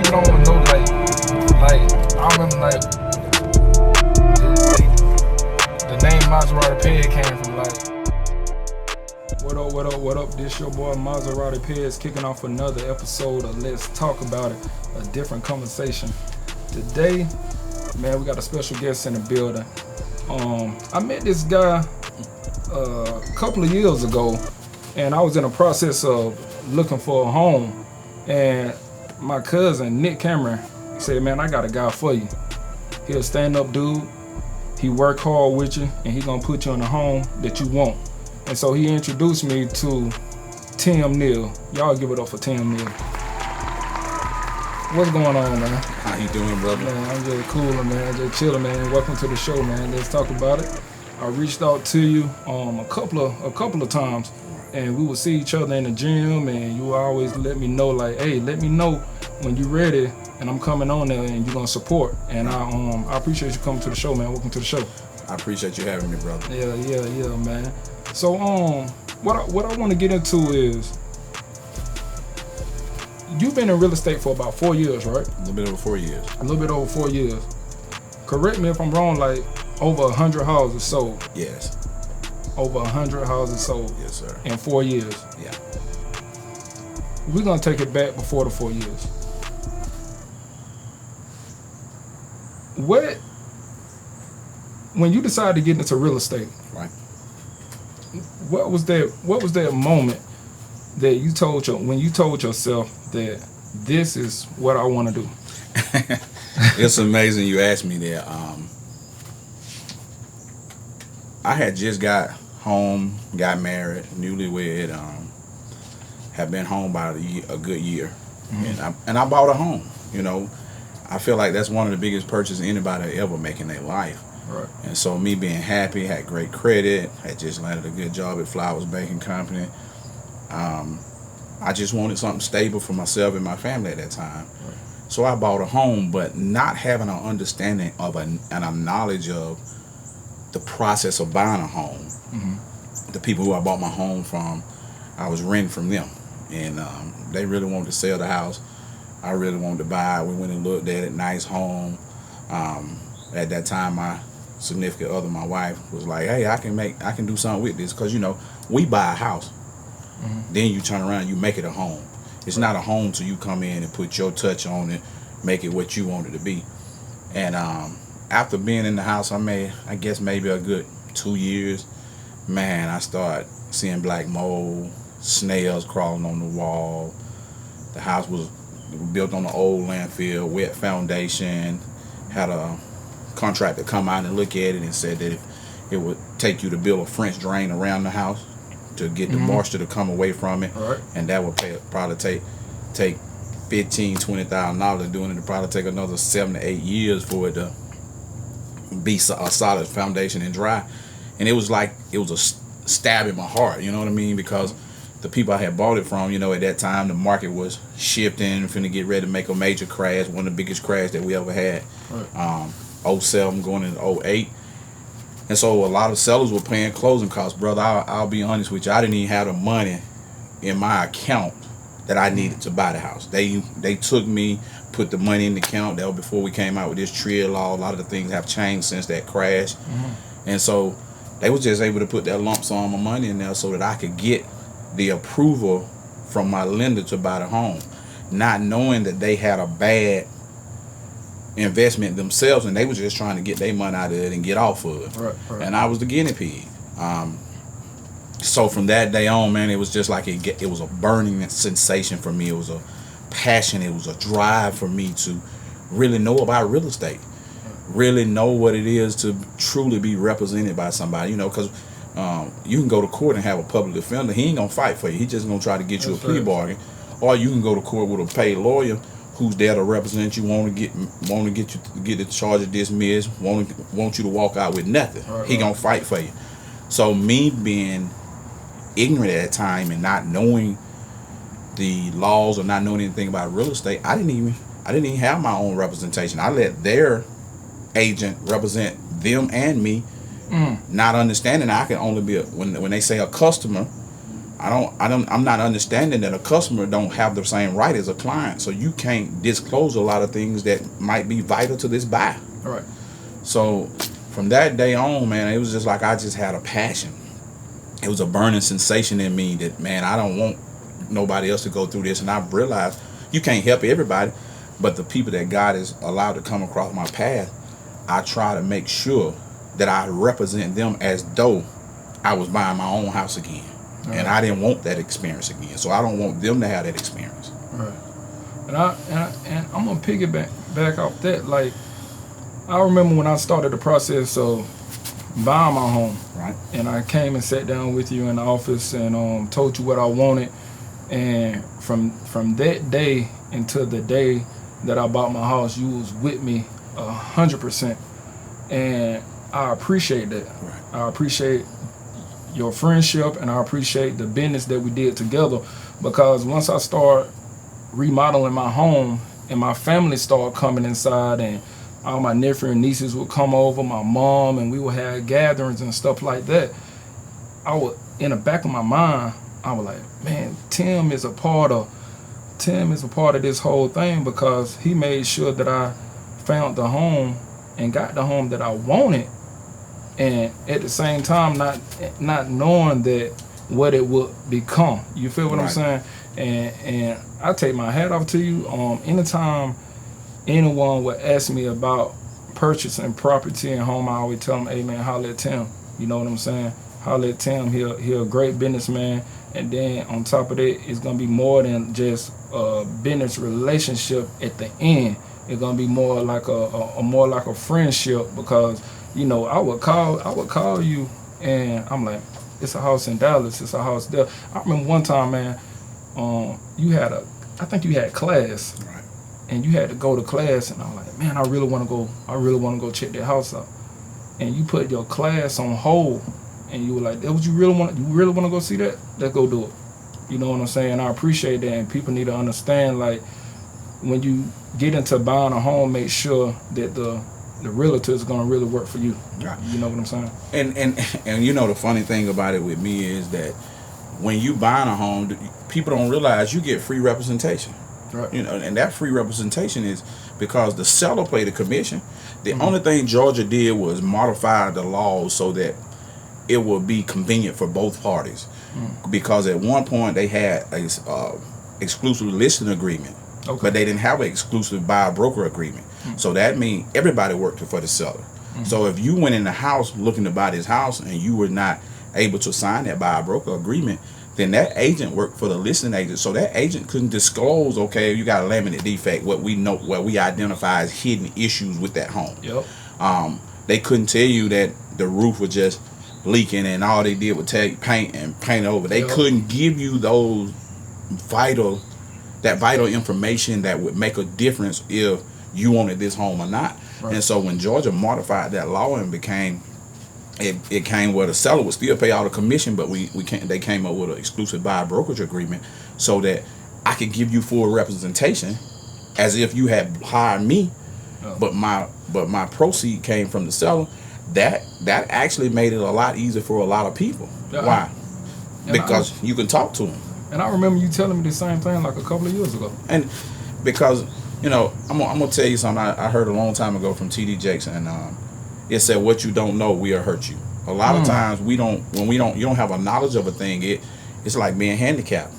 people don't want to know, like I remember, like the name Maserati Pez came from, like. What up? This your boy Maserati Pez kicking off another episode of Let's Talk About It, a different conversation. Today, man, we got a special guest in the building. I met this guy a couple of years ago, and I was in the process of looking for a home, and my cousin Nick Cameron said, man, I got a guy for you. He a stand-up dude, he work hard with you, and he gonna put you in a home that you want. And so he introduced me to Neal. Y'all give it up for Neal. What's going on, man? How you doing, brother? Man, I'm just cooling, man. Just chilling, man. Welcome to the show, man. Let's talk about it. I reached out to you a couple of times, and we would see each other in the gym, and you always let me know, like, hey, let me know when you're ready, and I'm coming on there, and you're gonna support. And I appreciate you coming to the show, man. Welcome to the show. I appreciate you having me, brother. Yeah, man. So what I want to get into is, you've been in real estate for about 4 years, right? A little bit over 4 years. A little bit over 4 years. Correct me if I'm wrong, like over 100 houses sold. Yes. Over 100 houses sold. Yes, sir. In 4 years. Yeah. We're gonna take it back before the 4 years. When you decided to get into real estate, right? What was that moment that you told yourself that this is what I want to do? It's amazing you asked me that. I had just got home, got married, newlywed, have been home about a good year, and I bought a home. You know, I feel like that's one of the biggest purchases anybody ever make in their life. Right. And so me being happy, had great credit, had just landed a good job at Flowers Banking Company. I just wanted something stable for myself and my family at that time. Right. So I bought a home, but not having an understanding of and a knowledge of the process of buying a home. Mm-hmm. The people who I bought my home from, I was renting from them. And they really wanted to sell the house. I really wanted to buy it. We went and looked at it, nice home. At that time, my significant other, my wife, was like, hey, I can do something with this, because, you know, we buy a house, then you turn around, you make it a home. It's not a home till you come in and put your touch on it, make it what you want it to be. And after being in the house, I guess maybe a good 2 years, man, I started seeing black mold, snails crawling on the wall. The house was built on an old landfill, wet foundation, had a contractor come out and look at it and said that it would take you to build a French drain around the house to get the moisture to come away from it. Right. And that would probably take $15,000-$20,000 doing it. It'd probably take another 7 to 8 years for it to be a solid foundation and dry. And it was a stab in my heart, you know what I mean? Because the people I had bought it from, you know, at that time the market was shifting, finna get ready to make a major crash, one of the biggest crashes that we ever had. Right. 07 going into 08. And so a lot of sellers were paying closing costs. Brother, I'll be honest with you, I didn't even have the money in my account that I needed to buy the house. They took me, put the money in the account. That was before we came out with this TRIA law. A lot of the things have changed since that crash. And so they was just able to put that lump sum of money in there so that I could get the approval from my lender to buy the home, not knowing that they had a bad investment themselves, and they was just trying to get their money out of it and get off of it. Right. And I was the guinea pig. So from that day on, man, it was just like it was a burning sensation for me. It was a passion. It was a drive for me to really know about real estate, really know what it is to truly be represented by somebody. You know, because you can go to court and have a public defender. He ain't gonna fight for you. He just gonna try to get you a plea bargain. Or you can go to court with a paid lawyer who's there to represent you, want to get the charges dismissed, want you to walk out with nothing. He gonna fight for you. So me being ignorant at that time and not knowing the laws or not knowing anything about real estate, I didn't even have my own representation. I let their agent represent them and me, not understanding I can only be when they say a customer, I'm not understanding that a customer don't have the same right as a client, so you can't disclose a lot of things that might be vital to this buy. Right. So from that day on, man, it was just like I just had a passion. It was a burning sensation in me that, man, I don't want nobody else to go through this. And I've realized you can't help everybody, but the people that God has allowed to come across my path, I try to make sure that I represent them as though I was buying my own house again. Right. And I didn't want that experience again. So I don't want them to have that experience. Right. And I'm gonna piggyback back off that. Like, I remember when I started the process of buying my home. Right. And I came and sat down with you in the office and told you what I wanted. And from that day until the day that I bought my house, you was with me 100%. And I appreciate that. Right. I appreciate your friendship, and I appreciate the business that we did together, because once I start remodeling my home and my family started coming inside, and all my nephew and nieces would come over, my mom, and we would have gatherings and stuff like that, I would, in the back of my mind, I was like, man, Tim is a part of this whole thing, because he made sure that I found the home and got the home that I wanted, and at the same time not knowing that what it would become. You feel what Right. I'm saying? And I take my hat off to you. Anytime anyone would ask me about purchasing property and home, I always tell them, hey man, holler at Tim. You know what I'm saying? Holler at Tim. He a great businessman. And then on top of that, it's gonna be more than just a business relationship at the end. It's gonna be more like a friendship, because you know I would call you and I'm like, it's a house in Dallas, it's a house there. I remember one time, man, I think you had class. Right. And you had to go to class, and I'm like, man, I really want to go check that house out. And you put your class on hold, and you were like, that what you really want to go see that? Let's go do it. You know what I'm saying? I appreciate that, and people need to understand, like, when you get into buying a home, make sure that the realtor is going to really work for you. Right. You know what I'm saying? And you know, the funny thing about it with me is that when you buying a home, people don't realize you get free representation. Right. You know, and that free representation is because the seller paid a commission. The only thing Georgia did was modify the laws so that it would be convenient for both parties. Because at one point they had a exclusive listing agreement, Okay. but they didn't have an exclusive buyer broker agreement. So that means everybody worked for the seller. So if you went in the house looking to buy this house and you were not able to sign that buyer broker agreement, then that agent worked for the listing agent. So that agent couldn't disclose, okay, you got a laminate defect, what we identify as hidden issues with that home. Yep. They couldn't tell you that the roof was just leaking and all they did was take paint and paint it over. They Yep. couldn't give you those vital information that would make a difference if you wanted this home or not. Right. And so when Georgia modified that law and it came where the seller would still pay all the commission, but they came up with an exclusive buyer brokerage agreement so that I could give you full representation as if you had hired me, but my proceed came from the seller. That actually made it a lot easier for a lot of people. Yeah. Why? Because you can talk to them. And I remember you telling me the same thing like a couple of years ago. And because, you know, I'm gonna tell you something I heard a long time ago from T.D. Jakes, and it said, what you don't know will hurt you. A lot of times you don't have a knowledge of a thing, it's like being handicapped.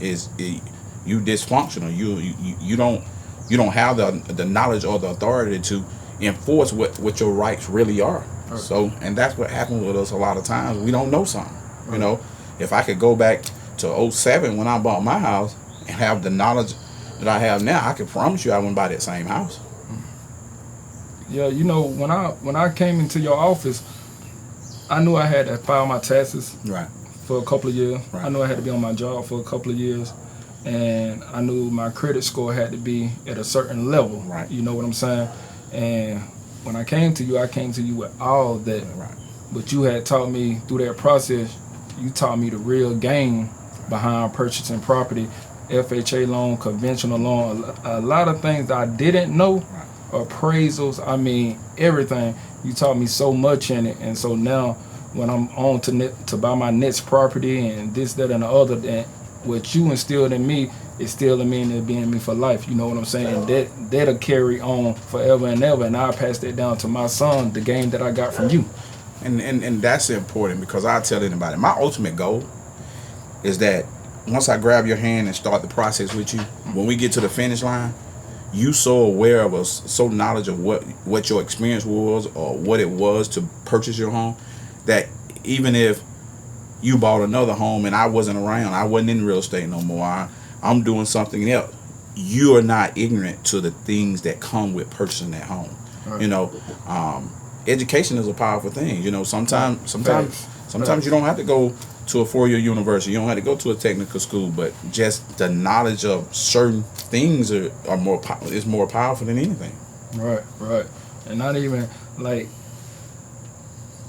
You dysfunctional. You don't have the knowledge or the authority to enforce what your rights really are. Right. So, and that's what happens with us a lot of times. We don't know something. Right. You know, if I could go back to 07 when I bought my house and have the knowledge that I have now, I can promise you I wouldn't buy that same house. Yeah, you know, when I came into your office, I knew I had to file my taxes Right. for a couple of years. Right. I knew I had to be on my job for a couple of years, and I knew my credit score had to be at a certain level. Right. You know what I'm saying? And when I came to you with all of that. Right. But you had taught me through that process. You taught me the real game behind purchasing property, FHA loan, conventional loan, a lot of things that I didn't know. Right. Appraisals, I mean everything. You taught me so much in it, and so now when I'm on to buy my next property and this, that, and the other, and what you instilled in me is still in me and it'll be in me for life. You know what I'm saying? That'll carry on forever and ever, and I'll pass that down to my son, the game that I got from you. And that's important, because I tell anybody, my ultimate goal is that once I grab your hand and start the process with you, when we get to the finish line, you so aware of us, so knowledge of what your experience was or what it was to purchase your home, that even if you bought another home and I wasn't around, I wasn't in real estate no more, I'm doing something else, you are not ignorant to the things that come with purchasing that home. Right. You know, education is a powerful thing. You know, sometimes you don't have to go to a 4-year university. You don't have to go to a technical school, but just the knowledge of certain things is more powerful than anything. Right. And not even like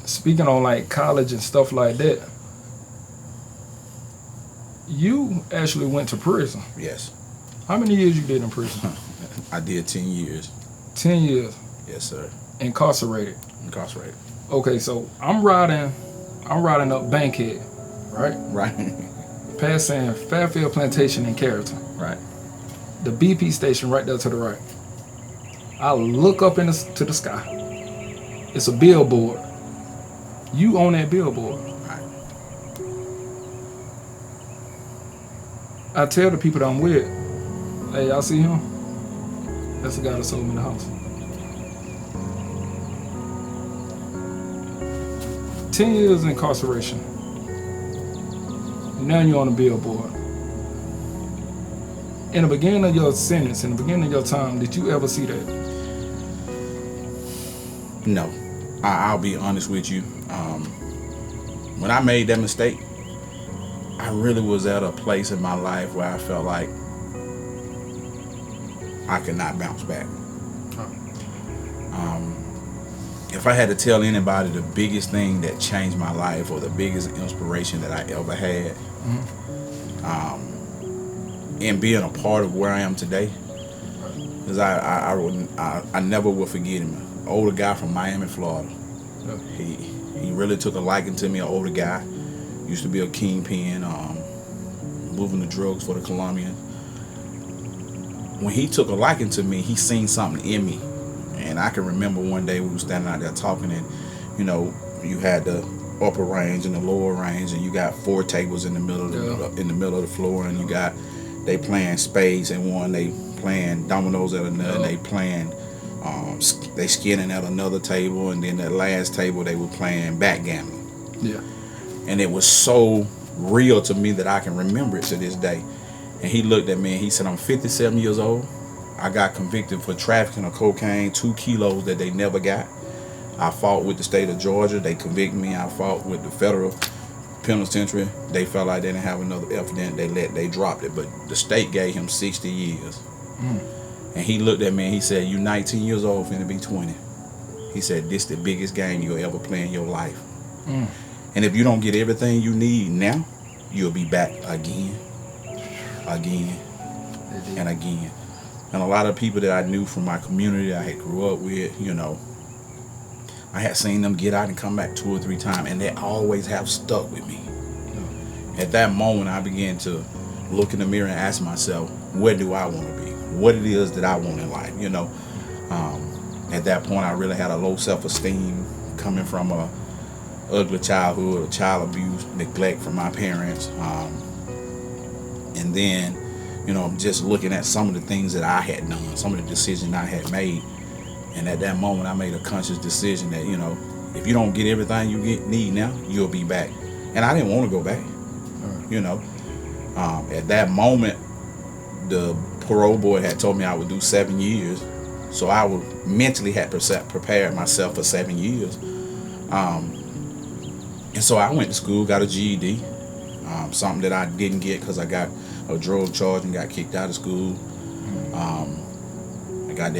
speaking on like college and stuff like that. You actually went to prison. Yes. How many years you did in prison? I did 10 years. 10 years. Yes, sir. Incarcerated. Okay, so I'm riding up Bankhead, right? Right. Passing Fairfield Plantation in Carrollton. Right. The BP station right there to the right. I look up to the sky. It's a billboard. You on that billboard. Right. I tell the people that I'm with, hey, y'all see him? That's the guy that sold me the house. 10 years incarceration. Now you're on the billboard. In the beginning of your sentence, in the beginning of your time, did you ever see that? No. I'll be honest with you. When I made that mistake, I really was at a place in my life where I felt like I could not bounce back. If I had to tell anybody the biggest thing that changed my life, or the biggest inspiration that I ever had, and being a part of where I am today, is I never will forget him. An older guy from Miami, Florida. Yeah. He really took a liking to me. An older guy, used to be a kingpin, moving the drugs for the Colombians. When he took a liking to me, he seen something in me. And I can remember one day we were standing out there talking, and you know, you had the upper range and the lower range, and you got 4 tables in the middle of the floor, and they playing spades at one, they playing dominoes at another, and they playing they skinning at another table, and then that last table they were playing backgammon. Yeah. And it was so real to me that I can remember it to this day. And he looked at me and he said, I'm 57 years old. I got convicted for trafficking of cocaine, 2 kilos that they never got. I fought with the state of Georgia. They convicted me. I fought with the federal penitentiary. They felt like they didn't have another evidence. They dropped it. But the state gave him 60 years. And he looked at me and he said, you 19 years old, finna be 20. He said, this the biggest game you'll ever play in your life. And if you don't get everything you need now, you'll be back again, and again. And a lot of people that I knew from my community I had grew up with, you know, I had seen them get out and come back 2 or 3 times, and they always have stuck with me. At that moment, I began to look in the mirror and ask myself, where do I want to be? What it is that I want in life, you know. At that point, I really had a low self-esteem coming from a ugly childhood, child abuse, neglect from my parents. And then, you know, just looking at some of the things that I had done, some of the decisions I had made. And at that moment, I made a conscious decision that, you know, if you don't get everything you need now, you'll be back. And I didn't want to go back, you know. At that moment, the parole board had told me I would do 7 years. So I would mentally had prepared myself for 7 years. And so I went to school, got a GED, something that I didn't get because I got a drug charge and got kicked out of school. I got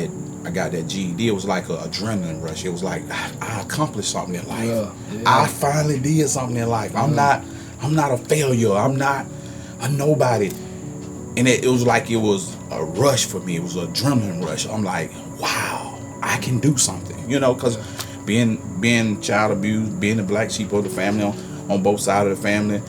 that GED. It was like an adrenaline rush. It was like I accomplished something in life. Yeah. I finally did something in life. I'm not a failure. I'm not a nobody. And it was like it was a rush for me. It was an adrenaline rush. I'm like, wow, I can do something. You know, because being child abused, being the black sheep of the family on both sides of the family,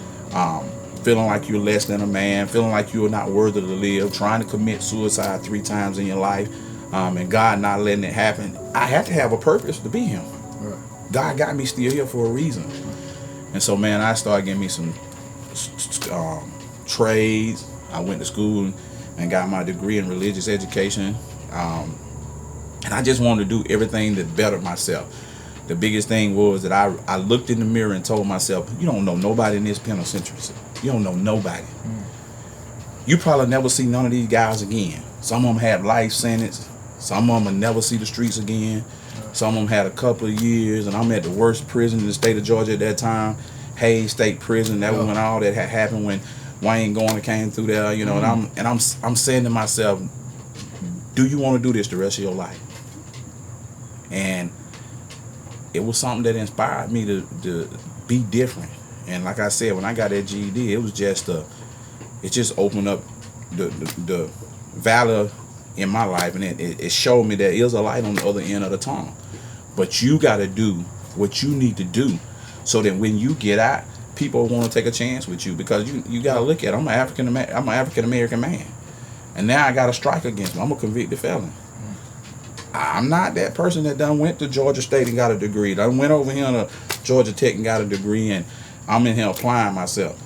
feeling like you're less than a man, feeling like you're not worthy to live, trying to commit suicide 3 times in your life, and God not letting it happen. I had to have a purpose to be him. Right. God got me still here for a reason. And so, man, I started getting me some trades. I went to school and got my degree in religious education. And I just wanted to do everything to better myself. The biggest thing was that I looked in the mirror and told myself, you don't know nobody in this penitentiary. You don't know nobody. You probably never see none of these guys again. Some of them had life sentence. Some of them will never see the streets again. Some of them had a couple of years, and I'm at the worst prison in the state of Georgia at that time, Hayes State Prison. That was when all that had happened, when Wayne Garner came through there, you know. And I'm saying to myself, do you want to do this the rest of your life? And it was something that inspired me to be different. And like I said, when I got that GED, it was just it just opened up the valor in my life, and it showed me that there's a light on the other end of the tunnel. But you got to do what you need to do, so that when you get out, people want to take a chance with you, because you got to look at it. I'm an African American man, and now I got a strike against me. I'm a convicted felon. I'm not that person that done went to Georgia State and got a degree. Done went over here to Georgia Tech and got a degree, and I'm in here applying myself.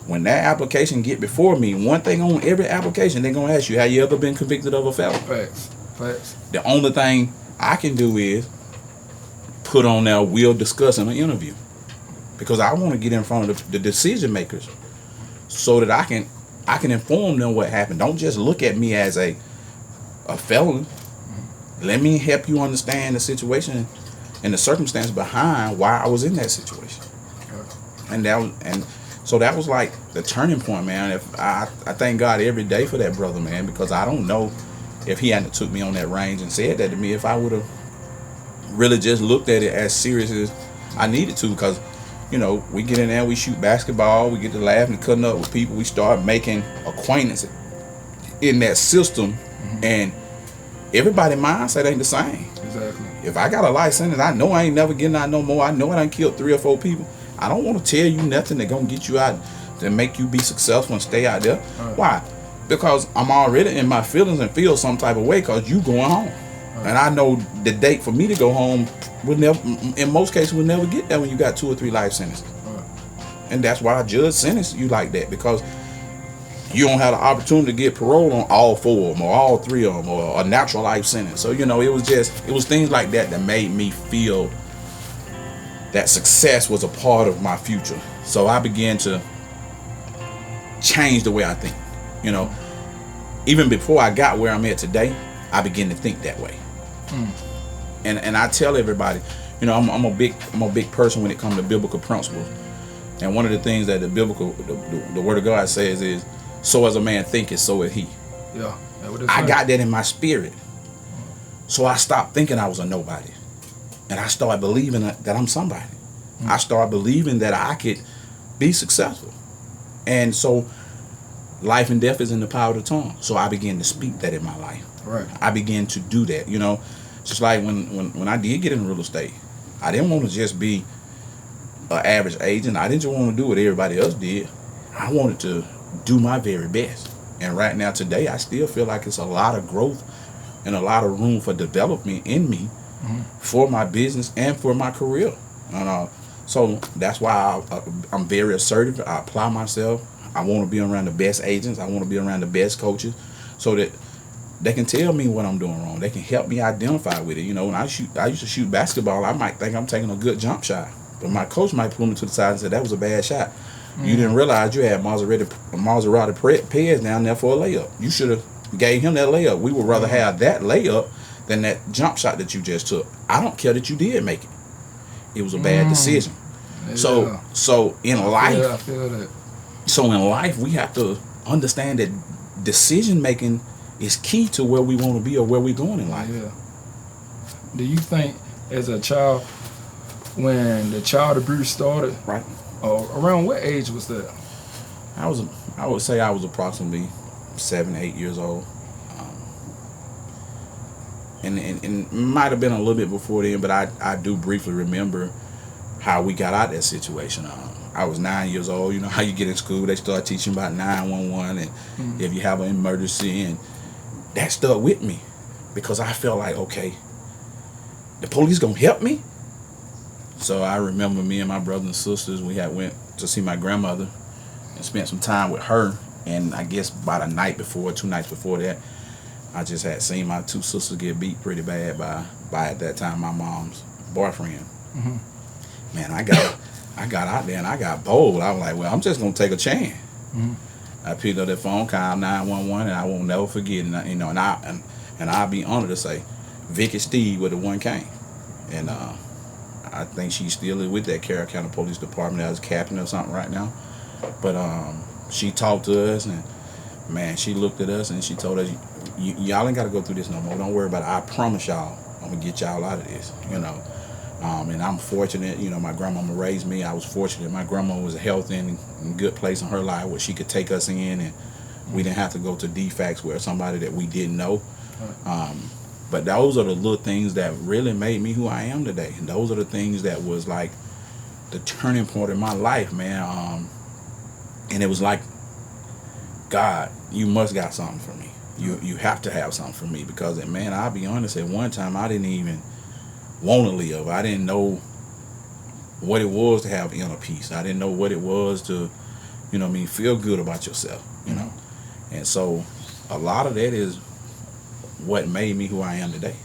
When that application get before me, one thing on every application, they're gonna ask you, have you ever been convicted of a felony? Facts. The only thing I can do is put on there, we'll discuss in an interview, because I want to get in front of the decision makers, so that I can inform them what happened. Don't just look at me as a felon. Let me help you understand the situation and the circumstance behind why I was in that situation. So that was like the turning point, man. If I thank God every day for that brother, man, because I don't know if he hadn't took me on that range and said that to me, if I would have really just looked at it as serious as I needed to. Because, you know, we get in there, we shoot basketball, we get to laughing and cutting up with people, we start making acquaintances in that system, and everybody's mindset ain't the same. Exactly. If I got a life sentence, I know I ain't never getting out no more. I know I done killed 3 or 4 people. I don't want to tell you nothing that gonna get you out to make you be successful and stay out there. Right. Why? Because I'm already in my feelings and feel some type of way, because you going home. Right. And I know the date for me to go home will never, in most cases, will never get there when you got 2 or 3 life sentences. Right. And that's why I judge sentence you like that, because you don't have the opportunity to get parole on all 4 of them or all 3 of them, or a natural life sentence. So, you know, it was things like that that made me feel that success was a part of my future. So I began to change the way I think. You know, even before I got where I'm at today, I began to think that way. And I tell everybody, you know, I'm a big person when it comes to biblical principles. And one of the things that the Word of God says is, so as a man thinketh, so is he. Yeah. I got that in my spirit. So I stopped thinking I was a nobody. And I started believing that I'm somebody. I started believing that I could be successful. And so life and death is in the power of the tongue. So I began to speak that in my life. Right. I began to do that. You know, just like when I did get in real estate, I didn't want to just be an average agent. I didn't just want to do what everybody else did. I wanted to do my very best. And right now, today, I still feel like it's a lot of growth and a lot of room for development in me, for my business and for my career. And so that's why I'm very assertive. I apply myself. I want to be around the best agents. I want to be around the best coaches, so that they can tell me what I'm doing wrong. They can help me identify with it. You know, when I used to shoot basketball, I might think I'm taking a good jump shot, but my coach might pull me to the side and say, that was a bad shot. You didn't realize you had Maserati Perez down there for a layup. You should have gave him that layup. We would rather have that layup than that jump shot that you just took. I don't care that you did make it. It was a bad decision. Yeah. So in life, I feel that. So in life, we have to understand that decision making is key to where we want to be or where we're going in life. Yeah. Do you think, as a child, when the child abuse started, right? Around what age was that? I would say I was approximately 7, 8 years old. and it might have been a little bit before then, but I do briefly remember how we got out that situation. I was 9 years old. You know how you get in school, they start teaching about 911 and if you have an emergency, and that stuck with me because I felt like, okay, the police gonna help me. So I remember me and my brothers and sisters, we had went to see my grandmother and spent some time with her. And I guess about a night before, 2 nights before that, I just had seen my 2 sisters get beat pretty bad by at that time my mom's boyfriend. Man, I got out there and I got bold. I was like, well, I'm just gonna take a chance. I picked up that phone, called 911, and I won't never forget. And you know, and I'll be honored to say, Vicky Steve with the one came, and I think she's still with that Carroll County Police Department as captain or something right now. But she talked to us, and man, she looked at us and she told us, y'all ain't got to go through this no more. Don't worry about it. I promise y'all, I'm gonna get y'all out of this. You know. And I'm fortunate, you know, my grandmama raised me. I was fortunate. My grandma was healthy and in a good place in her life where she could take us in, and we didn't have to go to defects where somebody that we didn't know. But those are the little things that really made me who I am today. And those are the things that was like the turning point in my life, man. And it was like, God, you must got something for me. You have to have something for me, because, man, I'll be honest, at one time I didn't even want to live. I didn't know what it was to have inner peace. I didn't know what it was to, you know what I mean, feel good about yourself, you know. And so a lot of that is what made me who I am today.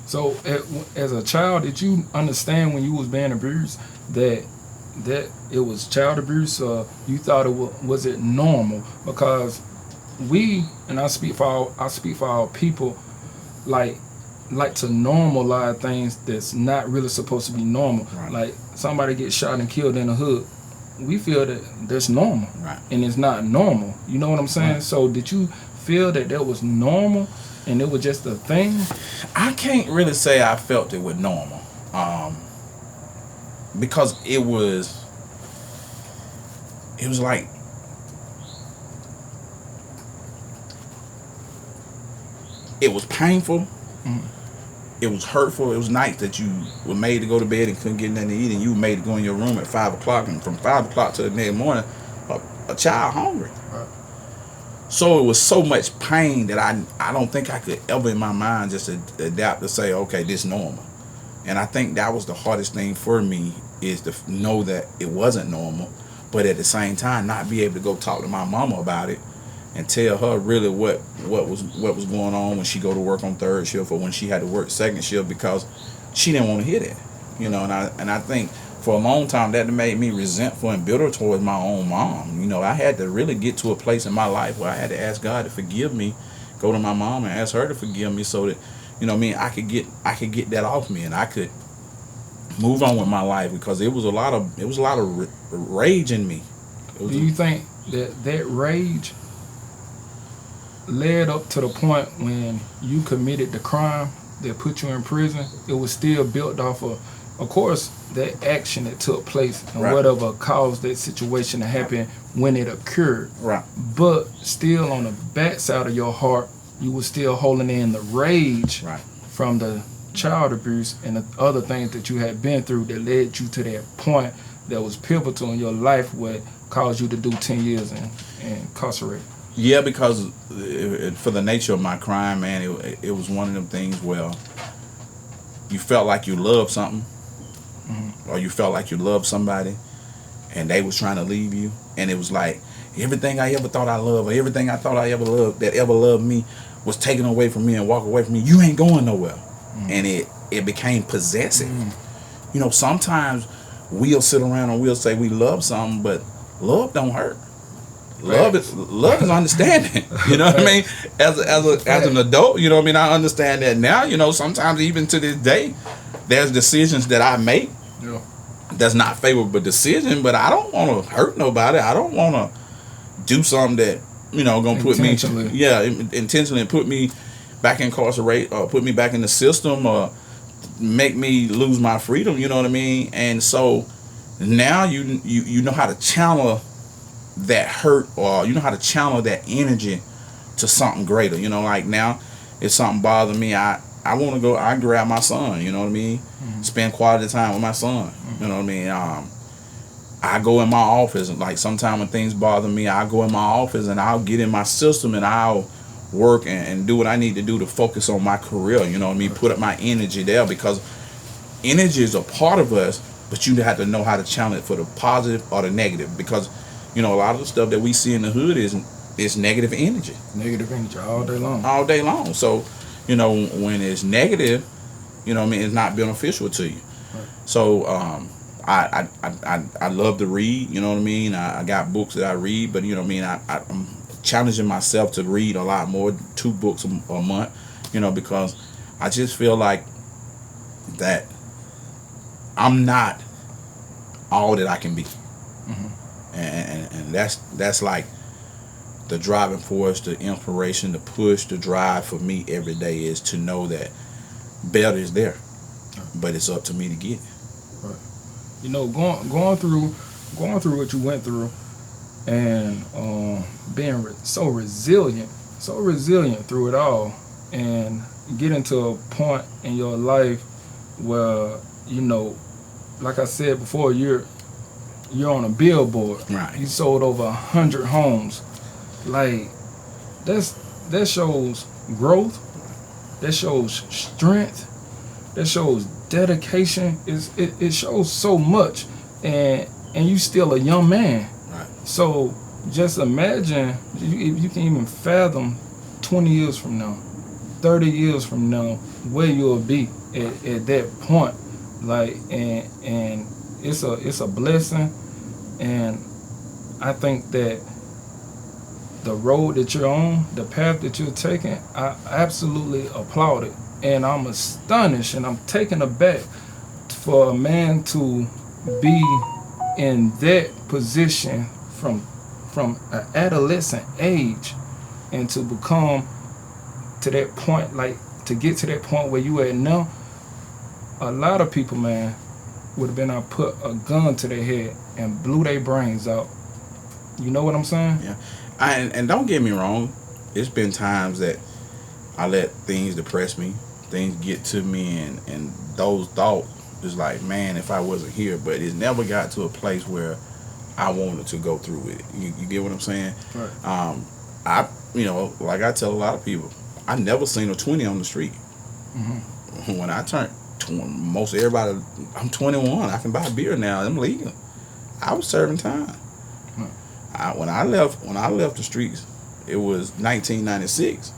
So as a child, did you understand when you was being abused that it was child abuse, or you thought was it normal? Because I speak for our people, like to normalize things that's not really supposed to be normal. Right. Like somebody gets shot and killed in the hood, we feel that that's normal, right, and it's not normal. You know what I'm saying? Right. So did you feel that was normal and it was just a thing? I can't really say I felt it was normal, because it was like, it was painful. It was hurtful. It was nights that you were made to go to bed and couldn't get nothing to eat, and you were made to go in your room at 5 o'clock, and from 5 o'clock to the next morning, a child hungry. Right. So it was so much pain that I don't think I could ever in my mind just adapt to say, okay, this is normal. And I think that was the hardest thing for me, is to know that it wasn't normal, but at the same time not be able to go talk to my mama about it and tell her really what was going on when she go to work on third shift or when she had to work second shift, because she didn't want to hear that, you know. And I think for a long time that made me resentful and bitter towards my own mom. You know, I had to really get to a place in my life where I had to ask God to forgive me, go to my mom and ask her to forgive me, so that, you know what I mean, I could get that off me and I could move on with my life, because it was a lot of rage in me. Do you think that rage led up to the point when you committed the crime that put you in prison? It was still built off of course, that action that took place and right, whatever caused that situation to happen when it occurred. Right. But still, on the backside of your heart, you were still holding in the rage, right, from the child abuse and the other things that you had been through that led you to that point that was pivotal in your life, what caused you to do 10 years in incarcerated. Yeah, because for the nature of my crime, man, it was one of them things where you felt like you loved something, or you felt like you loved somebody, and they was trying to leave you, and it was like everything I ever thought I loved, or everything I thought I ever loved that ever loved me was taken away from me and walk away from me. You ain't going nowhere, and it became possessive. You know, sometimes we'll sit around and we'll say we love something, but love don't hurt. Love is understanding. You know what I mean? As an adult, you know what I mean? I understand that now. You know, sometimes even to this day, there's decisions that I make that's not favorable decision, but I don't want to hurt nobody. I don't want to do something that, you know, gonna put me intentionally put me back incarcerated, or put me back in the system, or make me lose my freedom. You know what I mean? And so now you know how to channel that hurt, or you know how to channel that energy to something greater. You know, like now if something bothers me, I want to go. I grab my son. You know what I mean? Spend quality time with my son. You know what I mean? I go in my office, and like sometimes when things bother me, I go in my office and I'll get in my system and I'll work and do what I need to do to focus on my career. You know what I mean? Put up my energy there, because energy is a part of us, but you have to know how to channel it for the positive or the negative. Because a lot of the stuff that we see in the hood is negative energy. Negative energy all day long. All day long. So, when it's negative, it's not beneficial to you. Right. So, I love to read. You know what I mean? I got books that I read, but I'm challenging myself to read a lot more, 2 books a month. Because I just feel like that I'm not all that I can be. And that's like the driving force, the inspiration, the push, the drive for me every day is to know that better is there, but it's up to me to get it. Right. Going through what you went through, and being so resilient through it all, and getting to a point in your life where like I said before, you're on a billboard. Right. You sold over 100 homes. Like that shows growth. That shows strength. That shows dedication. It shows so much, and you still a young man. Right. So just imagine if you can even fathom 20 years from now, 30 years from now, where you'll be at that point. Like and it's a blessing, and I think that the road that you're on, the path that you're taking, I absolutely applaud it. And I'm astonished and I'm taken aback for a man to be in that position from an adolescent age, and to become to that point, like to get to that point where you at now. A lot of people, man, would have been out, put a gun to their head and blew their brains out. You know what I'm saying? Yeah. And don't get me wrong, it's been times that I let things depress me, things get to me, and those thoughts is like, man, if I wasn't here. But it never got to a place where I wanted to go through it. You get what I'm saying? Right. I like I tell a lot of people, I never seen a 20 on the street. When I turned most everybody, I'm 21. I can buy beer now. I'm legal. I was serving time. When I left the streets, it was 1996,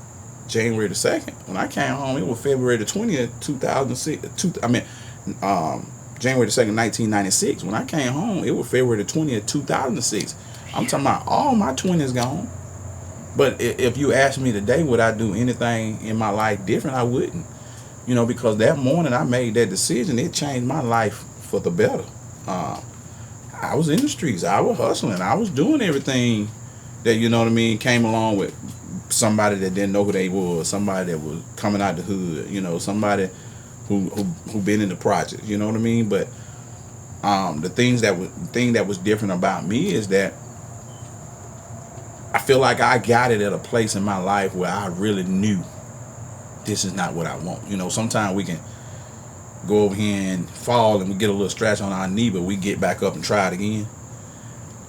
January the 2nd. When I came home, it was February the 20th, 2006. January the 2nd, 1996. When I came home, it was February the 20th, 2006. I'm talking about all my 20s gone. But if you ask me today, would I do anything in my life different? I wouldn't. Because that morning I made that decision, it changed my life for the better. I was in the streets. I was hustling. I was doing everything that, came along with somebody that didn't know who they were, somebody that was coming out the hood, somebody who been in the project, you know what I mean? But the thing that was different about me is that I feel like I got it at a place in my life where I really knew this is not what I want. Sometimes we can go over here and fall and we get a little scratch on our knee, but we get back up and try it again.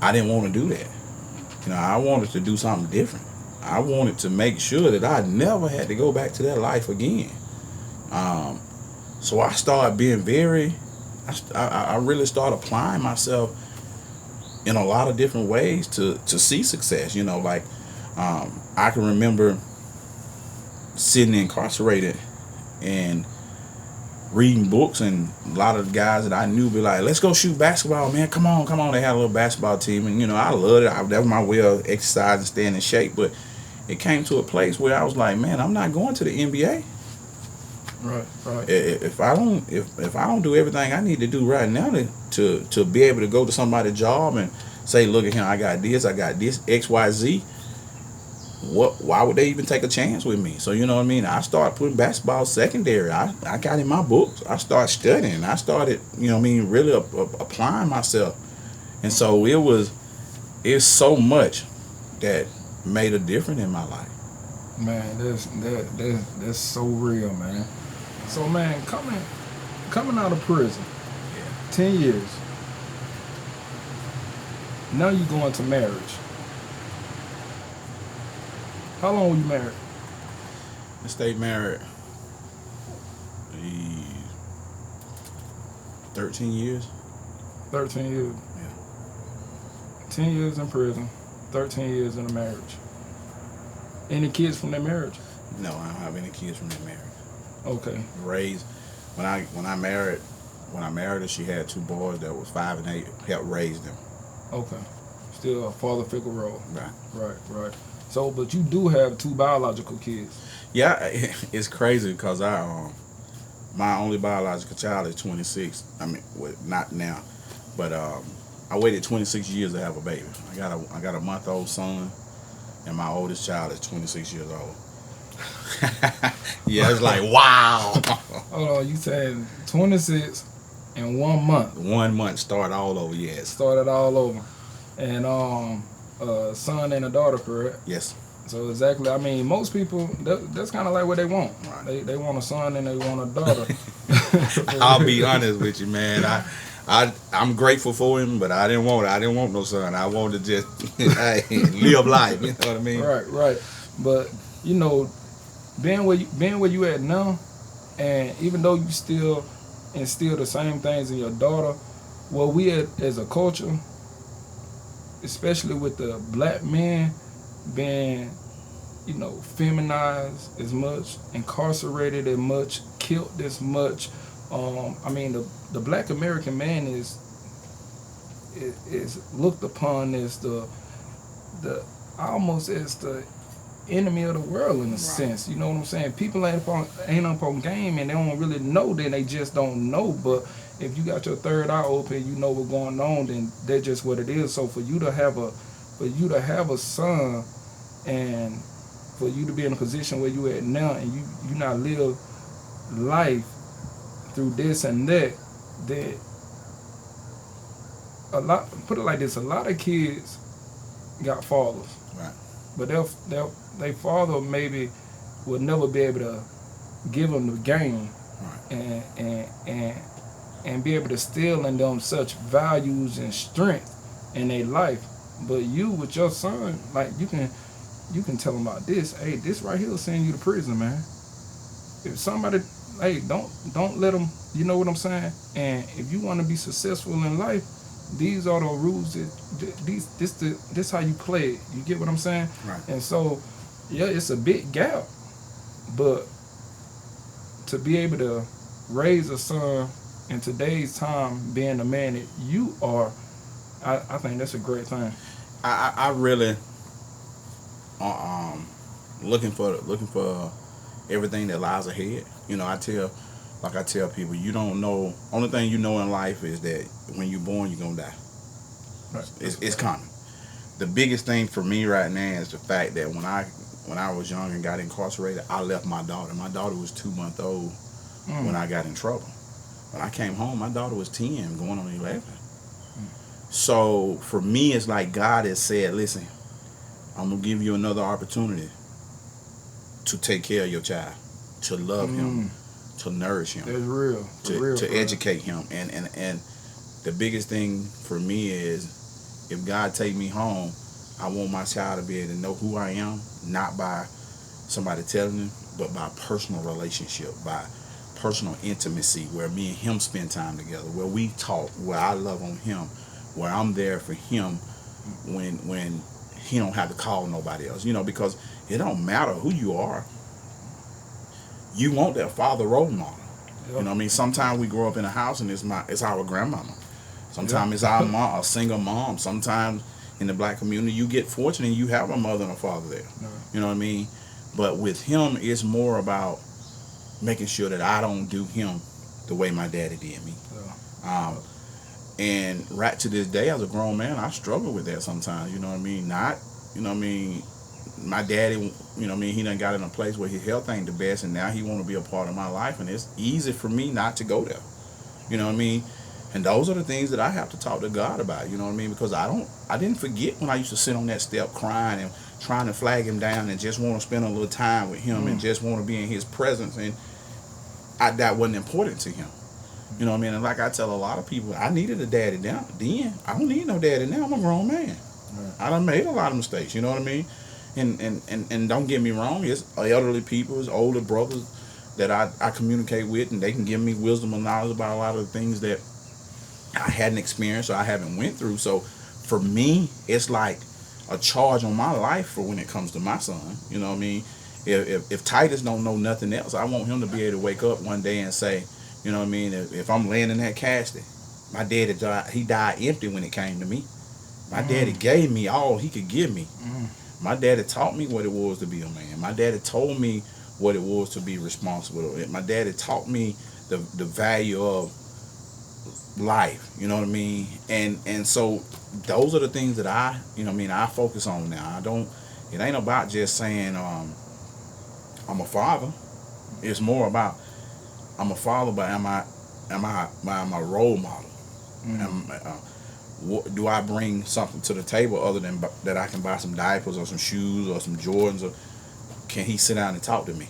I didn't want to do that. I wanted to do something different. I wanted to make sure that I never had to go back to that life again. So I started being I really started applying myself in a lot of different ways to see success. I can remember sitting incarcerated and reading books, and a lot of the guys that I knew be like, let's go shoot basketball, man, come on. They had a little basketball team, and I loved it. That was my way of exercising, staying in shape. But it came to a place where I was like, man, I'm not going to the NBA. Right. If I don't do everything I need to do right now to be able to go to somebody's job and say, look at him, I got this, XYZ. Why would they even take a chance with me? So I started putting basketball secondary. I got in my books. I started studying. I started really applying myself. And so it's so much that made a difference in my life. Man, that's so real, man. So, man, coming out of prison, Yeah. 10 years. Now you go into marriage. How long were you married? I stayed married 13 years. 13 years. Yeah. 10 years in prison, 13 years in a marriage. Any kids from that marriage? No, I don't have any kids from that marriage. Okay. Raised when I married her, she had 2 boys that was 5 and 8. Helped raise them. Okay. Still a father figure role. Right. Right. So, but you do have 2 biological kids. Yeah, it's crazy because my only biological child is 26. I mean, well, not now, but I waited 26 years to have a baby. I got a month-old son, and my oldest child is 26 years old. Yeah, it's like wow. Hold on, you said 26 in 1 month. 1 month start all over. Yes. Started all over, and son and a daughter, correct? Yes. So exactly, I mean, most people that's kind of like what they want. Right. They want a son and they want a daughter. I'll be honest with you, man. I'm grateful for him, but I didn't want no son. I wanted to just live life. You know what I mean? Right. But you know, being where you at now, and even though you still instill the same things in your daughter, where we at as a culture, especially with the black men being, you know, feminized as much, incarcerated as much, killed as much. I mean, the black American man is looked upon as the almost as the enemy of the world in a sense. You know what I'm saying? People ain't up on game and they don't really know. Then they just don't know. But if you got your third eye open, you know what's going on. Then that's just what it is. So for you to have a son, and for you to be in a position where you at now, and you not live life through this and that a lot, put it like this, a lot of kids got fathers. Right. But their father maybe will never be able to give them the game. Right. And be able to instill in them such values and strength in their life. But you with your son, like you can tell them about this. Hey, this right here will send you to prison, man. If somebody, hey, don't let them. You know what I'm saying? And if you want to be successful in life, these are the rules. This how you play it. You get what I'm saying? Right. And so, yeah, it's a big gap, but to be able to raise a son in today's time, being the man that you are, I think that's a great thing. I really looking for everything that lies ahead. You know, I tell people, you don't know. Only thing you know in life is that when you're born, you're gonna die. Right. It's coming. The biggest thing for me right now is the fact that when I was young and got incarcerated, I left my daughter. My daughter was 2 months old when I got in trouble. When I came home, my daughter was 10, going on 11. So for me, it's like God has said, listen, I'm going to give you another opportunity to take care of your child, to love him, to nourish him. That's real. To educate him. And the biggest thing for me is, if God take me home, I want my child to be able to know who I am, not by somebody telling him, but by personal relationship, by personal intimacy, where me and him spend time together, where we talk, where I love on him, where I'm there for him when he don't have to call nobody else. You know, because it don't matter who you are. You want that father role model. Yep. You know what I mean? Sometimes we grow up in a house and it's our grandmama. Sometimes it's our mom, a single mom. Sometimes in the black community you get fortunate and you have a mother and a father there. Right. You know what I mean? But with him, it's more about making sure that I don't do him the way my daddy did me. Yeah. And right to this day, as a grown man, I struggle with that sometimes. You know what I mean? My daddy, you know what I mean, he done got in a place where his health ain't the best, and now he want to be a part of my life, and it's easy for me not to go there. You know what I mean? And those are the things that I have to talk to God about. You know what I mean? Because I didn't forget when I used to sit on that step crying and trying to flag him down and just want to spend a little time with him and just want to be in his presence, and that wasn't important to him. You know what I mean? And like I tell a lot of people, I needed a daddy down then. I don't need no daddy now. I'm a grown man. Right. I done made a lot of mistakes. You know what I mean? And don't get me wrong. It's elderly people, it's older brothers that I communicate with, and they can give me wisdom and knowledge about a lot of the things that I hadn't experienced or I haven't went through. So for me, it's like a charge on my life for when it comes to my son. You know what I mean? If Titus don't know nothing else, I want him to be able to wake up one day and say, you know what I mean, if I'm laying in that casket, my daddy died empty when it came to me. My daddy gave me all he could give me. My daddy taught me what it was to be a man. My daddy told me what it was to be responsible. My daddy taught me the value of life. You know what I mean? And so those are the things that I focus on now. It ain't about just saying I'm a father. It's more about I'm a father, but am I a role model? Do I bring something to the table other than that I can buy some diapers or some shoes or some Jordans, or can he sit down and talk to me?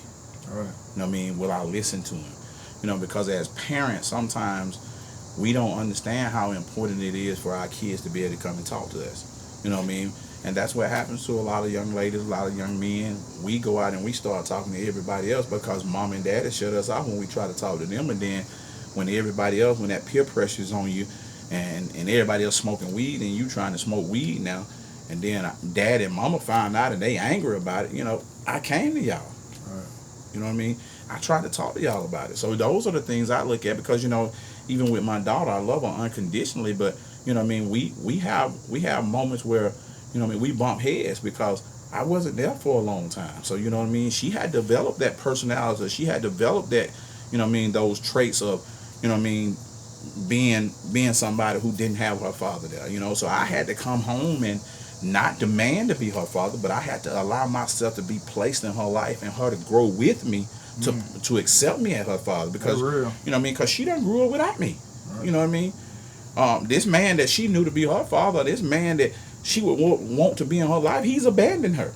All right. You know what I mean? Will I listen to him? You know, because as parents, sometimes we don't understand how important it is for our kids to be able to come and talk to us. You know what I mean? And that's what happens to a lot of young ladies, a lot of young men. We go out and we start talking to everybody else because mom and daddy shut us off when we try to talk to them. And then when that peer pressure is on you and everybody else smoking weed and you trying to smoke weed now, and then dad and mama find out and they angry about it, you know, I came to y'all. Right. You know what I mean? I tried to talk to y'all about it. So those are the things I look at because, you know, even with my daughter, I love her unconditionally, but, you know what I mean, we have moments where, you know what I mean, we bump heads because I wasn't there for a long time. So, you know what I mean, she had developed that personality. She had developed that, you know what I mean, those traits of, you know what I mean, being somebody who didn't have her father there, you know. So I had to come home and not demand to be her father, but I had to allow myself to be placed in her life and her to grow with me to accept me as her father because, you know what I mean, because she done grew up without me. Right. You know what I mean? This man that she knew to be her father, this man that she would want to be in her life, he's abandoned her.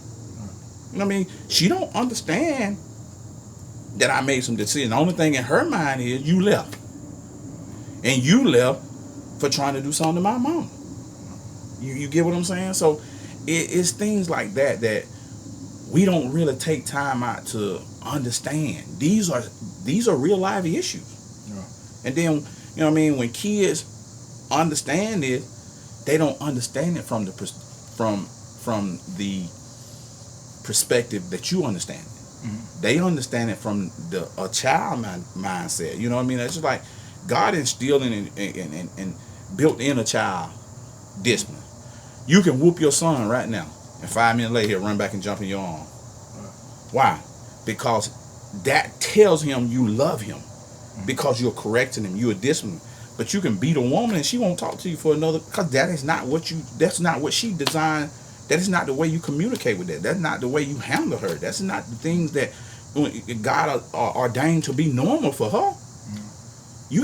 You know what I mean? She don't understand that I made some decisions. The only thing in her mind is you left. And you left for trying to do something to my mom. You get what I'm saying? So it's things like that we don't really take time out to understand. These are real life issues. Yeah. And then, you know what I mean, when kids understand it, they don't understand it from the perspective that you understand it. Mm-hmm. They understand it from a child mindset. You know what I mean? It's just like God instilled and built in a child discipline. You can whoop your son right now, and 5 minutes later he'll run back and jump in your arm. Right. Why? Because that tells him you love him. Mm-hmm. Because you're correcting him, you're disciplining. But you can beat a woman and she won't talk to you for another, because that's not what she designed. That is not the way you communicate with that. That's not the way you handle her. That's not the things that God ordained to be normal for her. Mm. You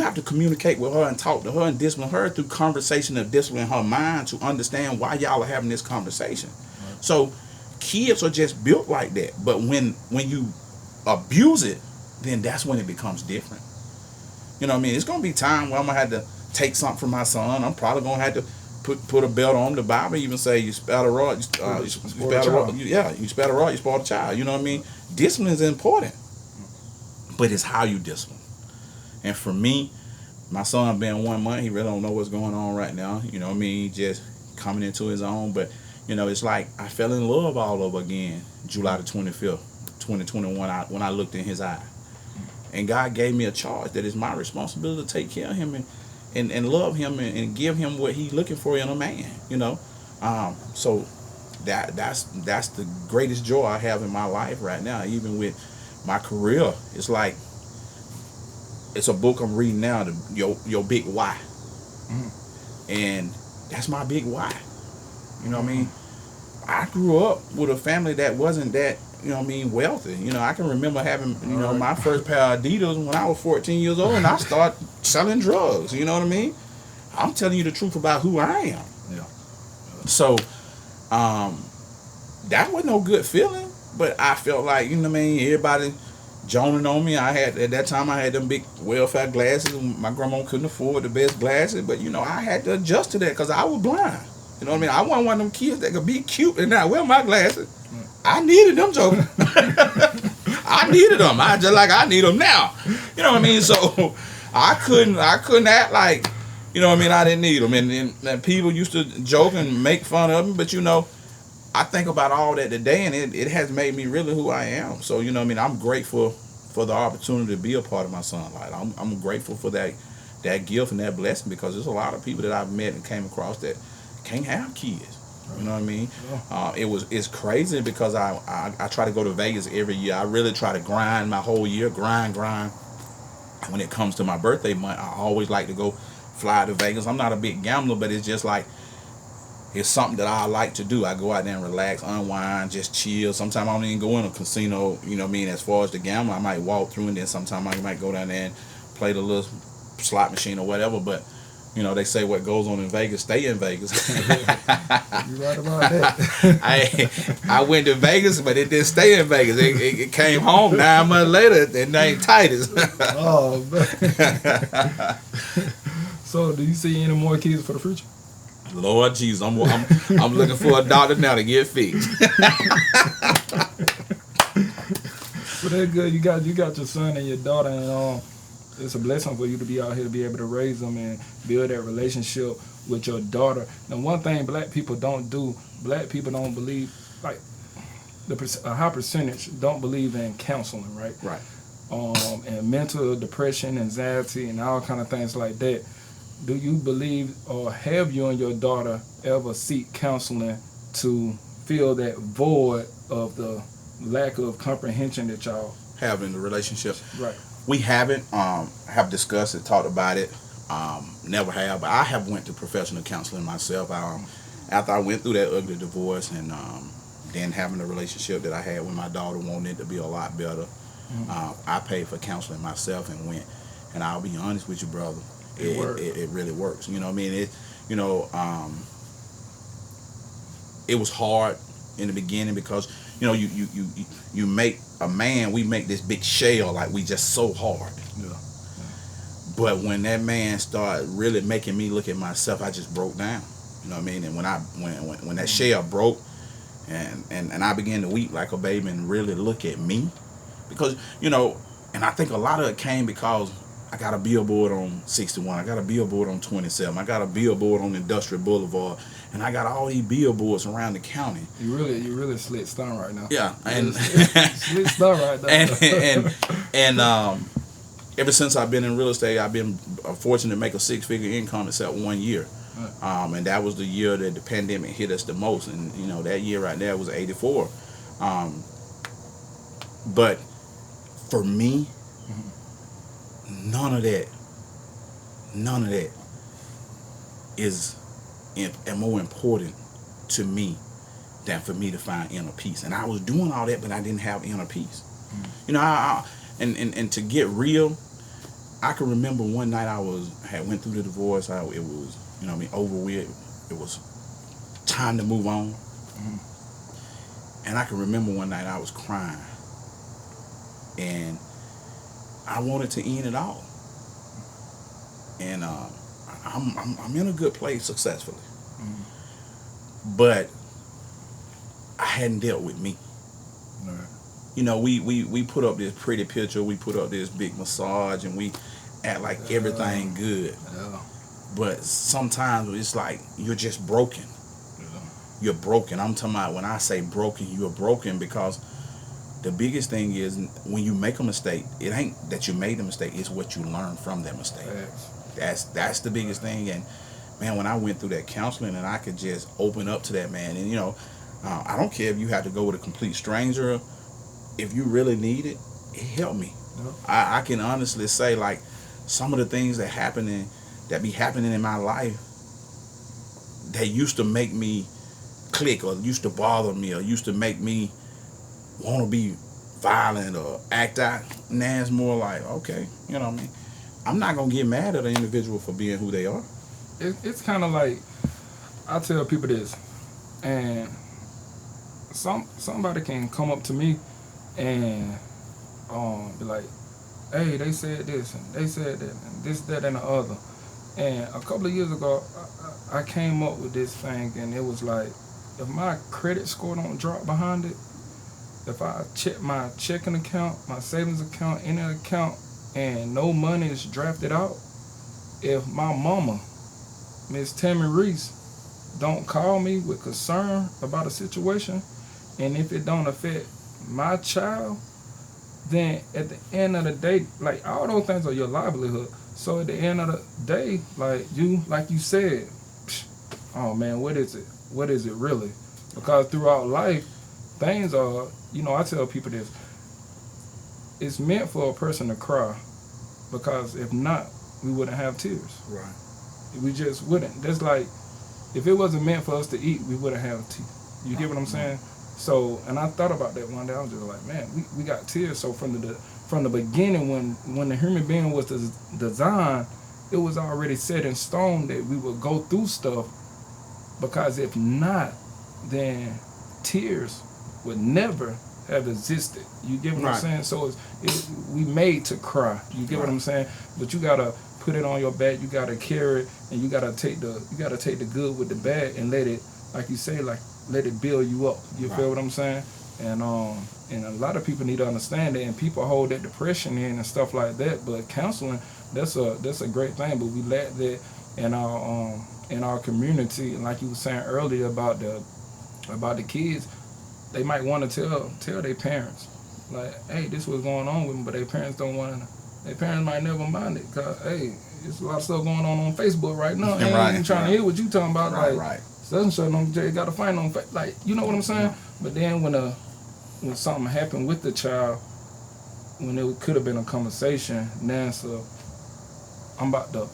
have to communicate with her and talk to her and discipline her through conversation of disciplining her mind to understand why y'all are having this conversation. Right. So kids are just built like that. But when you abuse it, then that's when it becomes different. You know what I mean? It's going to be time where I'm going to have to take something from my son. I'm probably going to have to put a belt on. The Bible even say you spare a rod, you spare a rod. You spare a rod, you spoil a child. You know what I mean? Discipline is important. But it's how you discipline. And for me, my son been 1 month. He really don't know what's going on right now. You know what I mean? Just coming into his own. But, you know, it's like I fell in love all over again July the 25th, 2021 when I looked in his eye. And God gave me a charge that it's my responsibility to take care of him and love him and give him what he's looking for in a man, you know. So that's the greatest joy I have in my life right now. Even with my career, it's like it's a book I'm reading now, your big why. Mm-hmm. And that's my big why. You know what I mean? I grew up with a family that wasn't that, you know what I mean, wealthy. You know, I can remember having, you know, my first pair of Adidas when I was 14 years old, and I started selling drugs. You know what I mean? I'm telling you the truth about who I am. Yeah. So, that was no good feeling. But I felt like, you know what I mean, everybody joning on me. I had at that time I had them big welfare glasses. My grandma couldn't afford the best glasses, but you know I had to adjust to that because I was blind. You know what I mean? I wasn't one of them kids that could be cute and not wear my glasses. I needed them, Joe. I needed them. I need them now. You know what I mean? So I couldn't act like, you know what I mean, I didn't need them. And people used to joke and make fun of me, but you know, I think about all that today, and it has made me really who I am. So you know what I mean, I'm grateful for the opportunity to be a part of my son's life. I'm grateful for that gift and that blessing, because there's a lot of people that I've met and came across that can't have kids. You know what I mean? It's crazy because I try to go to Vegas every year. I really try to grind my whole year, grind. When it comes to my birthday month, I always like to go fly to Vegas. I'm not a big gambler, but it's just like, it's something that I like to do. I go out there and relax, unwind, just chill. Sometimes I don't even go in a casino, you know what I mean, as far as the gamble. I might walk through, and then sometimes I might go down there and play the little slot machine or whatever. But you know, they say what goes on in Vegas, stay in Vegas. You're right about that. I went to Vegas, but it didn't stay in Vegas. It came home 9 months later and named Titus. Oh, man. So, do you see any more kids for the future? Lord Jesus, I'm looking for a doctor now to get fixed. But that's good. You got your son and your daughter, and it's a blessing for you to be out here to be able to raise them and build that relationship with your daughter. Now, one thing black people don't do, black people don't believe, like a high percentage don't believe in counseling, right? Right. And mental depression, anxiety, and all kind of things like that. Do you believe, or have you and your daughter ever seek counseling to fill that void of the lack of comprehension that y'all have in the relationship? Right. We haven't have discussed it, talked about it. Never have, but I have went to professional counseling myself. After I went through that ugly divorce, and then having the relationship that I had with my daughter, wanting it to be a lot better, I paid for counseling myself and went. And I'll be honest with you, brother, it really works. You know what I mean? It was hard in the beginning because, you know, you make a man, we make this big shell like we just so hard. Yeah. But when that man started really making me look at myself, I just broke down. You know what I mean? And when that shell broke, and I began to weep like a baby and really look at me, because, you know, and I think a lot of it came because I got a billboard on 61, I got a billboard on 27, I got a billboard on Industrial Boulevard, and I got all these billboards around the county. You really slit stunned right now. Yeah, and slit stunned right now. and ever since I've been in real estate, I've been fortunate to make a 6-figure income except 1 year. And that was the year that the pandemic hit us the most, and you know, that year right there was 84. But for me, none of that is more important to me than for me to find inner peace. And I was doing all that, but I didn't have inner peace. You know, and to get real, I can remember one night I went through the divorce. It was, you know what I mean, over with. It was time to move on. And I can remember one night I was crying, and I wanted to end it all. And I'm in a good place successfully, but I hadn't dealt with me. Right. You know, we put up this pretty picture, we put up this big massage, and we act like everything good. Yeah. But sometimes it's like you're just broken. Yeah. You're broken. I'm talking about, when I say broken, you're broken because the biggest thing is when you make a mistake, it ain't that you made the mistake, it's what you learn from that mistake. That's the biggest thing. And man, when I went through that counseling and I could just open up to that man, and you know, I don't care if you have to go with a complete stranger. If you really need it, it helped me. Yep. I can honestly say, like, some of the things that be happening in my life that used to make me click, or used to bother me, or used to make me want to be violent or act out. Now it's more like, okay, you know what I mean? I'm not going to get mad at an individual for being who they are. It's kind of like, I tell people this, and somebody can come up to me and be like, hey, they said this and they said that and this, that, and the other. And a couple of years ago, I came up with this thing, and it was like, if my credit score don't drop behind it, if I check my checking account, my savings account, any account, and no money is drafted out, if my mama, Miss Tammy Reese, don't call me with concern about a situation, and if it don't affect my child, then at the end of the day, like, all those things are your livelihood. So at the end of the day, like you said, oh man, what is it? What is it really? Because throughout life, things are, I tell people this, it's meant for a person to cry, because if not, we wouldn't have tears. Right. We just wouldn't. That's like, if it wasn't meant for us to eat, we wouldn't have teeth. You get what I'm saying? So, and I thought about that one day. I was just like, man, we got tears. So from the beginning, when the human being was designed, it was already set in stone that we would go through stuff, because if not, then tears would never have existed. You get what I'm saying? So we made to cry. You get what I'm saying? But you gotta put it on your back. You gotta carry it, and you gotta take the good with the bad, and let it, like you say, like, let it build you up. You feel what I'm saying? And a lot of people need to understand that, and people hold that depression in and stuff like that. But counseling, that's a great thing. But we lack that in our community. And like you were saying earlier about the kids, they might want to tell their parents, like, hey, this was going on with them, but their parents don't want to. Their parents might never mind it, because, hey, there's a lot of stuff going on Facebook right now. They ain't even trying to hear what you talking about. Such and such got to fight on, like, you know what I'm saying? But then when something happened with the child, when it could have been a conversation, now so I'm about to,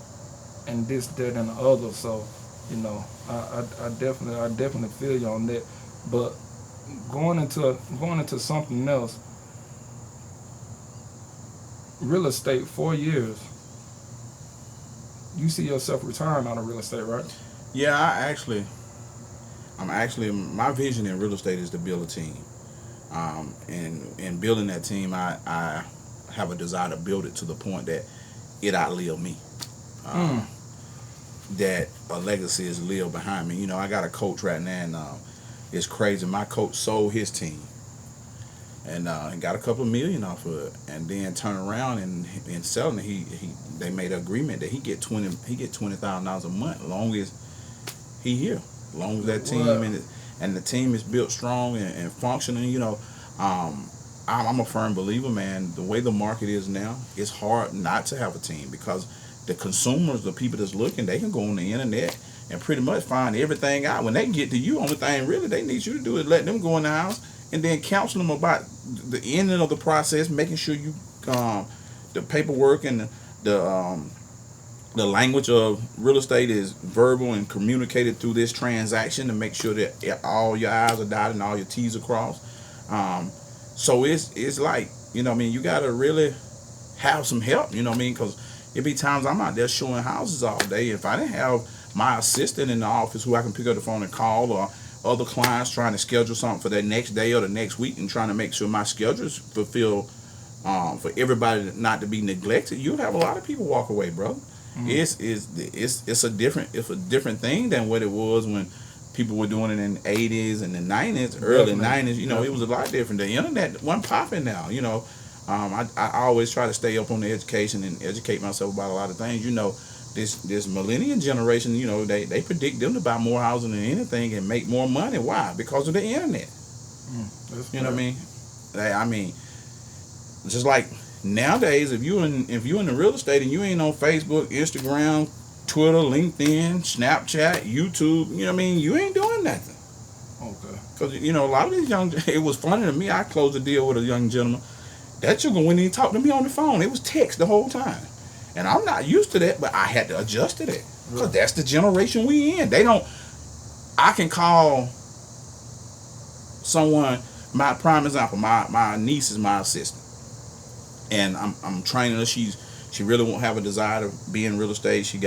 and this, that, and the other. So, I definitely feel you on that. But going into something else, real estate, 4 years. You see yourself retiring out of real estate, right? Yeah, I'm actually, my vision in real estate is to build a team. And building that team, I have a desire to build it to the point that it outlive me. That a legacy is lived behind me. I got a coach right now, and it's crazy. My coach sold his team and got a couple of million off of it, and then turned around and selling it. They made an agreement that he get $20,000 a month, as long as he here, as long as that team and the team is built strong and functioning. I'm a firm believer, man. The way the market is now, it's hard not to have a team, because the consumers, the people that's looking, they can go on the internet and pretty much find everything out. When they get to you, only thing really they need you to do is let them go in the house and then counsel them about the ending of the process, making sure you the paperwork and the language of real estate is verbal and communicated through this transaction, to make sure that all your I's are dotted and all your T's are crossed. So it's like, you gotta really have some help, because it be times I'm out there showing houses all day. If I didn't have my assistant in the office who I can pick up the phone and call, or other clients trying to schedule something for the next day or the next week, and trying to make sure my schedule is fulfilled, for everybody not to be neglected, you'll have a lot of people walk away, bro. It's a different thing than what it was when people were doing it in the 80s and the 90s, early 90s. It was a lot different. The internet wasn't popping now. I always try to stay up on the education and educate myself about a lot of things. This millennial generation, they predict them to buy more housing than anything and make more money. Why? Because of the internet. What I mean? Just like nowadays, if you in the real estate and you ain't on Facebook, Instagram, Twitter, LinkedIn, Snapchat, YouTube, you ain't doing nothing. Okay. Because a lot of these it was funny to me. I closed a deal with a young gentleman. That gentleman wouldn't even talk to me on the phone. It was text the whole time. And I'm not used to that, but I had to adjust to that. Because that's the generation we in. I can call someone, my prime example, my niece is my assistant. And I'm training her. She really won't have a desire to be in real estate. She's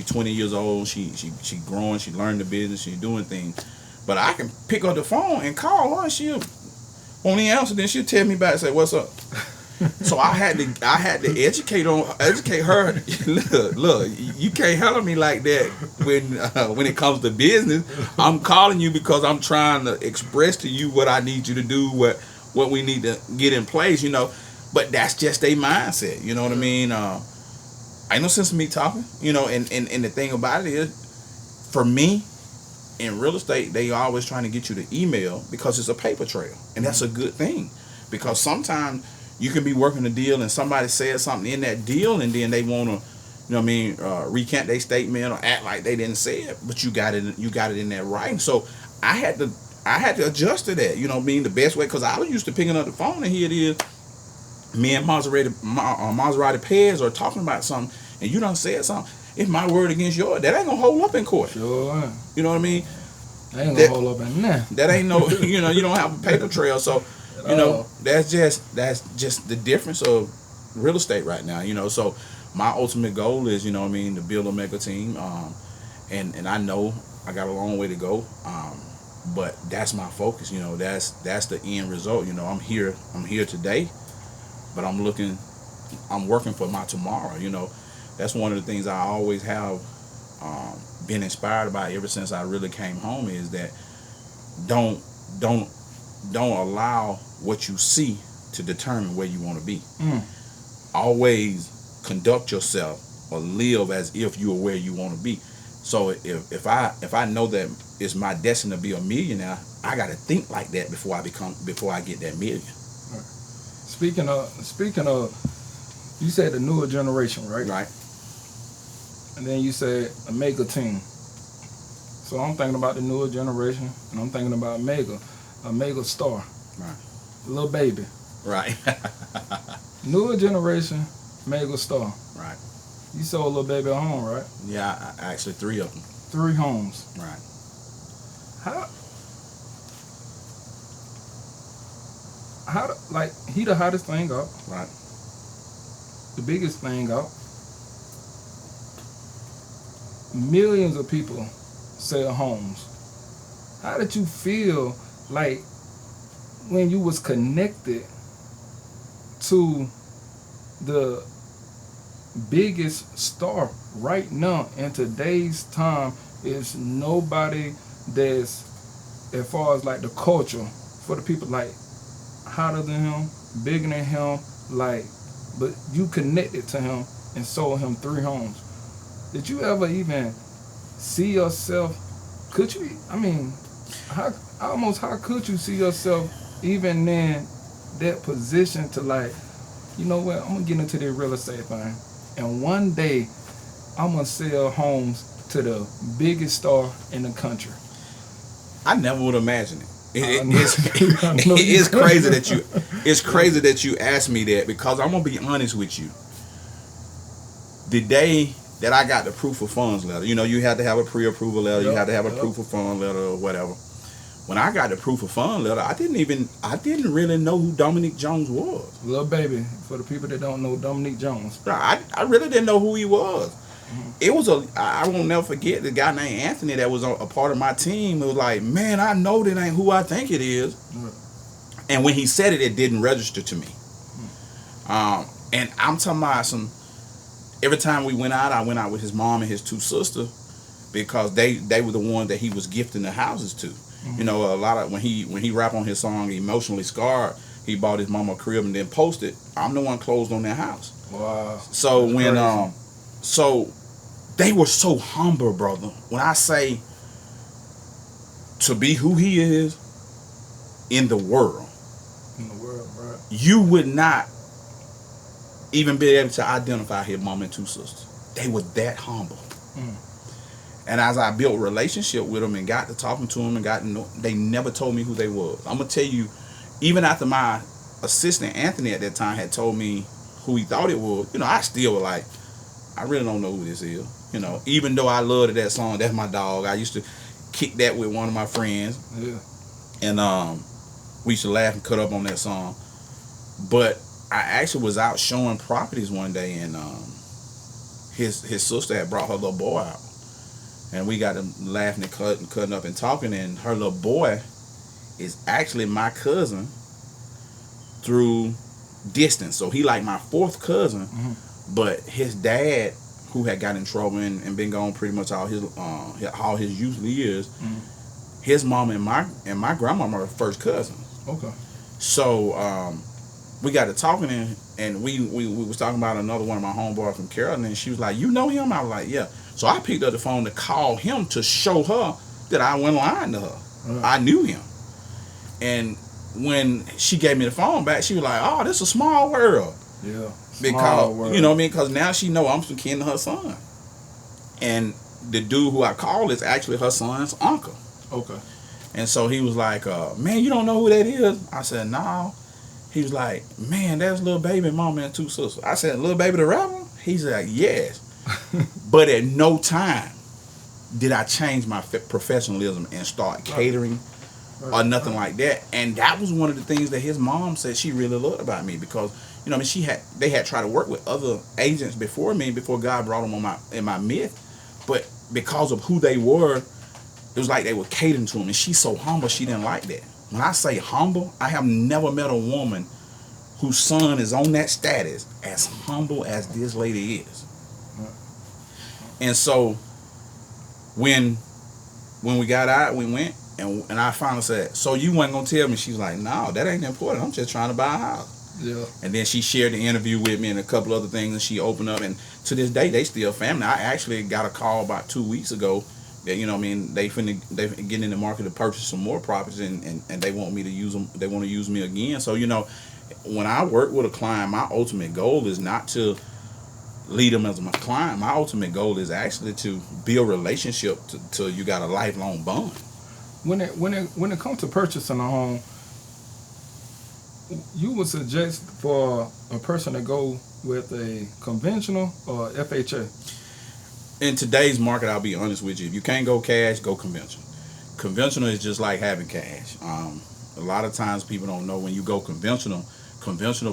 20 years old. She growing. She learned the business. She's doing things. But I can pick up the phone and call her, and she'll won't even answer. Then she'll tell me back and say, "What's up?" So I had to educate her. Look, you can't handle me like that when it comes to business. I'm calling you because I'm trying to express to you what I need you to do, what we need to get in place, you know. But that's just a mindset, you know what I mean? Ain't no sense in me talking, you know. And the thing about it is, for me, in real estate, they always trying to get you to email because it's a paper trail, and that's a good thing, because sometimes you can be working a deal and somebody says something in that deal, and then they want to, you know what I mean, recant their statement or act like they didn't say it, but you got it in that writing. So I had to adjust to that, you know what I mean, the best way, because I was used to picking up the phone, and here it is, me and Maserati Pez are talking about something, and you done said something. It's my word against yours. That ain't gonna hold up in court. Sure. You know what I mean? That ain't gonna hold up in there. That ain't no, you know, you don't have a paper trail. So, you know, that's just the difference of real estate right now. You know, so my ultimate goal is, you know what I mean, to build a mega team. And I know I got a long way to go. But that's my focus. You know, that's the end result. You know, I'm here today, but I'm working for my tomorrow. You know, that's one of the things I always have been inspired by ever since I really came home, is that don't allow what you see to determine where you want to be. Always conduct yourself or live as if you are where you want to be. So if I know that it's my destiny to be a millionaire, I got to think like that before I get that million. Right. Speaking of, you said the newer generation, right? Right. And then you said a mega team. So I'm thinking about the newer generation, and I'm thinking about a mega star. Right. Lil Baby. Right. Newer generation, mega star. Right. You sold Lil Baby a home, right? Yeah, actually 3 of them. 3 homes. Right. How like, he the hottest thing up. Right. The biggest thing up. Millions of people sell homes. How did you feel like when you was connected to the biggest star right now in today's time? Is nobody that's, as far as like the culture, for the people like hotter than him, bigger than him, like, but you connected to him and sold him 3 homes. Did you ever even see yourself? Could you? I mean, how could you see yourself even in that position to, like, you know what? I'm gonna get into this real estate thing, and one day I'm gonna sell homes to the biggest star in the country. I never would imagine it. It's crazy that you asked me that, because I'm gonna be honest with you. The day that I got the proof of funds letter, you know, you had to have a pre-approval letter, you had to have a proof of funds letter or whatever. When I got the proof of funds letter, I didn't really know who Dominique Jones was. Lil Baby, for the people that don't know Dominique Jones. I really didn't know who he was. Mm-hmm. It was I won't never forget the guy named Anthony that was a part of my team. It was like, man, I know that ain't who I think it is. Mm-hmm. And when he said it, it didn't register to me. Mm-hmm. And I'm talking about every time we went out, I went out with his mom and his 2 sisters, because they were the ones that he was gifting the houses to. Mm-hmm. You know, a lot of when he rapped on his song Emotionally Scarred, he bought his mama a crib and then posted, I'm the one closed on their house. Wow. So when so they were so humble, brother. When I say to be who he is in the world, right, you would not even be able to identify his mom and 2 sisters. They were that humble. Mm. And as I built a relationship with them and got to talking to them and got to know, they never told me who they was. I'm going to tell you, even after my assistant, Anthony, at that time had told me who he thought it was, you know, I still was like, I really don't know who this is. You know, even though I loved that song, that's my dog. I used to kick that with one of my friends. Yeah. And we used to laugh and cut up on that song. But I actually was out showing properties one day, and his sister had brought her little boy out. and we got them laughing and cutting up and talking. And her little boy is actually my cousin through distance. So he like my fourth cousin, but his dad, who had got in trouble and been gone pretty much all his youth years, his mom and my grandmama are first cousins. Okay. So we got to talking, and we was talking about another one of my homeboys from Carolina, and she was like, "You know him?" I was like, "Yeah." So I picked up the phone to call him to show her that I went lying to her. I knew him. And when she gave me the phone back, she was like, "Oh, this is a small world." Yeah. Because world. You know what I mean? Because now she know I'm some kin to her son. And the dude who I called is actually her son's uncle. Okay. And so he was like, "Man, you don't know who that is?" I said, "No." He was like, "Man, that's Lil Baby, mama and two sisters." I said, "Lil Baby the rapper?" He's like, "Yes." But at no time did I change my professionalism and start catering or nothing like that. And that was one of the things that his mom said she really loved about me, because you know, I mean, they had tried to work with other agents before me, before God brought them on in my midst. But because of who they were, it was like they were catering to him. And she's so humble, she didn't like that. When I say humble, I have never met a woman whose son is on that status as humble as this lady is. And so when we got out, we went, and I finally said, "So you wasn't gonna tell me?" She's like, "No, that ain't important. I'm just trying to buy a house." Yeah. And then she shared the interview with me and a couple other things, and she opened up. And to this day, they still family. I actually got a call about 2 weeks ago that, you know what I mean, they getting in the market to purchase some more properties, and they want me to use them. They want to use me again. So, you know, when I work with a client, my ultimate goal is not to lead them as my client. My ultimate goal is actually to build relationship till you got a lifelong bond. When it comes to purchasing a home, you would suggest for a person to go with a conventional or FHA? In today's market, I'll be honest with you. If you can't go cash, go conventional. Conventional is just like having cash. A lot of times people don't know, when you go conventional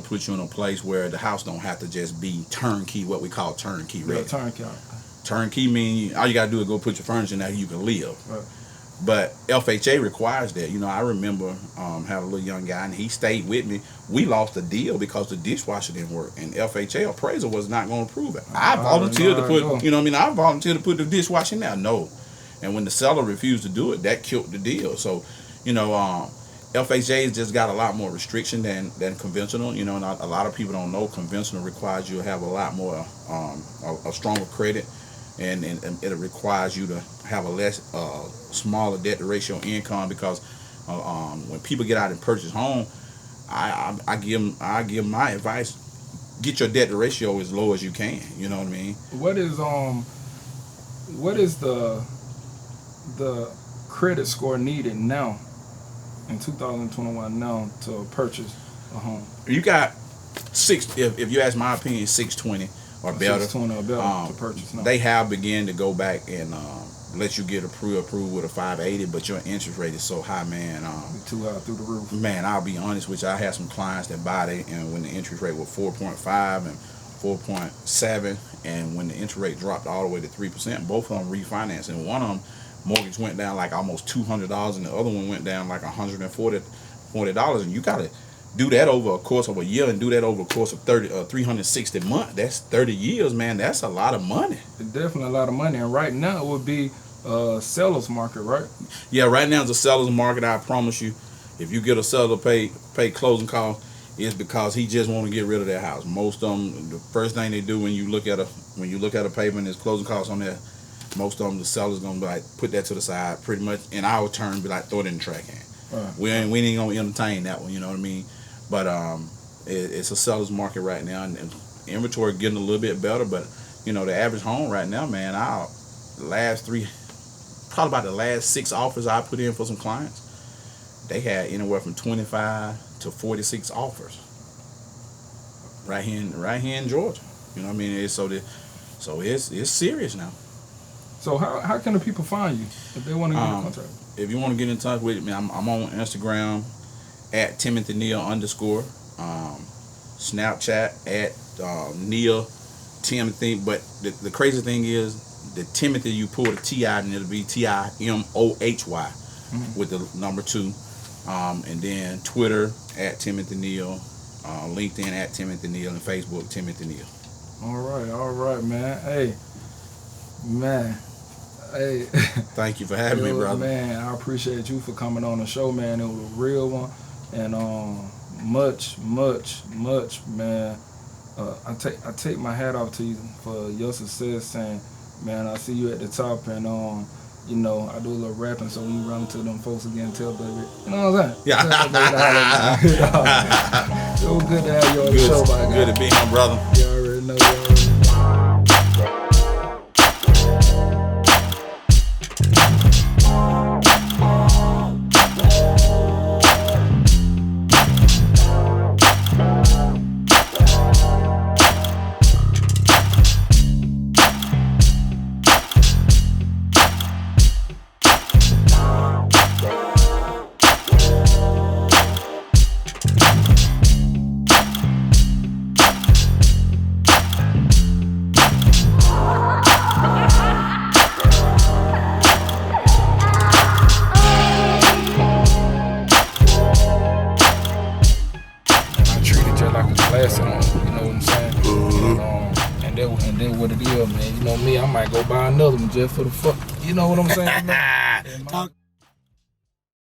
puts you in a place where the house don't have to just be turnkey, what we call turnkey ready. Yeah, turnkey. Turnkey means all you got to do is go put your furniture in there, you can live. Right. But FHA requires that. You know, I remember having a little young guy, and he stayed with me. We lost a deal because the dishwasher didn't work, and FHA appraiser was not going to approve it. I volunteered to put, you know what I mean? I volunteered to put the dishwasher in there. No. And when the seller refused to do it, that killed the deal. So, you know, FHA just got a lot more restriction than conventional. You know, and a lot of people don't know conventional requires you to have a lot more, a stronger credit, and it requires you to have a less smaller debt to ratio income, because when people get out and purchase home, I give them my advice: get your debt to ratio as low as you can. You know what I mean? What is the credit score needed now in 2021 now to purchase a home? You got if you ask my opinion, 620 or better. 620 or better to purchase now. They have begun to go back and let you get approved with a 580, but your interest rate is so high, man. Too high through the roof. Man, I'll be honest with you. I had some clients that bought it, and when the interest rate was 4.5 and 4.7, and when the interest rate dropped all the way to 3%, both of them refinanced, and one of them mortgage went down like almost $200, and the other one went down like $140, and you gotta do that over a course of a year, and do that over a course of 360 months. That's 30 years, man. That's a lot of money. It's definitely a lot of money, and right now it would be a seller's market, right? Yeah, right now it's a seller's market. I promise you, if you get a seller to pay closing costs, it's because he just want to get rid of their house. Most of them, the first thing they do when you look at a payment is closing costs on there. Most of them, the seller's gonna be like, put that to the side, pretty much. In our turn, be like, throw it in the trash can. Right. We ain't gonna entertain that one. You know what I mean? But it's a seller's market right now, and inventory getting a little bit better. But you know, the average home right now, man, probably about the last 6 offers I put in for some clients, they had anywhere from 25 to 46 offers right here in Georgia. You know what I mean? So it's serious now. So how can the people find you if they want to get in contact? If you want to get in touch with me, I'm on Instagram at Neal _, Snapchat at Neal Timothy. But the crazy thing is, the Timothy, you pull the T out and it'll be TIMOHY with the number 2. And then Twitter at Timothy Neal, LinkedIn at Timothy Neal, and Facebook Timothy Neal. All right, man. Hey. Thank you for having me, brother. Man, I appreciate you for coming on the show, man. It was a real one, and much, man. I take my hat off to you for your success, and man, I see you at the top, and you know, I do a little rapping, so when you run to them folks again, tell baby, you know what I'm saying? Yeah. It was good to have you on the show, my guy. Good to be here, brother. You already know. Classic, you know what I'm saying? And then what it is, man. You know me, I might go buy another one just for the fuck. You know what I'm saying?